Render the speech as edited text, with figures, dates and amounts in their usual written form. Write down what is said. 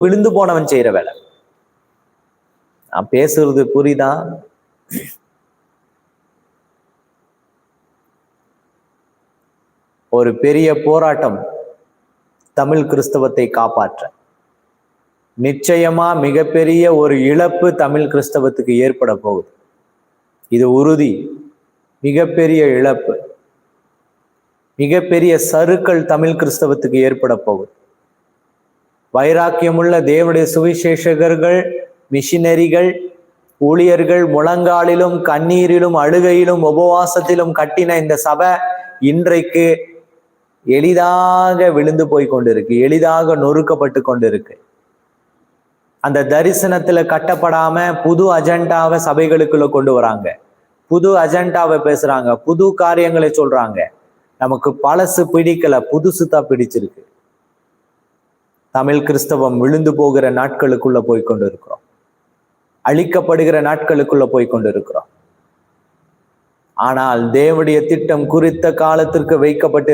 விழுந்து போனவன் செய்யற வேலை. நான் பேசுறது புரியுதா? ஒரு பெரிய போராட்டம் தமிழ் கிறிஸ்தவத்தை காப்பாற்ற. நிச்சயமா மிகப்பெரிய ஒரு இழப்பு தமிழ் கிறிஸ்தவத்துக்கு ஏற்பட போகுது. இது உறுதி. மிகப்பெரிய இழப்பு, மிகப்பெரிய சறுக்கல் தமிழ் கிறிஸ்தவத்துக்கு ஏற்பட போகுது. வைராக்கியமுள்ள தேவனுடைய சுவிசேஷகர்கள், மிஷினரிகள், ஊழியர்கள் முழங்காலிலும் கண்ணீரிலும் அழுகையிலும் உபவாசத்திலும் கட்டின இந்த சபை இன்றைக்கு எளிதாக விழுந்து போய் கொண்டிருக்கு, எளிதாக நொறுக்கப்பட்டு கொண்டிருக்கு. அந்த தரிசனத்துல கட்டப்படாம புது அஜெண்டாவை சபைகளுக்குள்ள கொண்டு வராங்க, புது அஜெண்டாவை பேசுறாங்க, புது காரியங்களை சொல்றாங்க. நமக்கு பழசு பிடிக்கல, புதுசு தான் பிடிச்சிருக்கு. தமிழ் கிறிஸ்தவம் விழுந்து போகிற நாட்களுக்குள்ள போய் கொண்டு இருக்கிறோம், அழிக்கப்படுகிற நாட்களுக்குள்ள போய் கொண்டு இருக்கிறோம். ஆனால் தேவனுடைய திட்டம் குறித்த காலத்திற்கு வைக்கப்பட்டு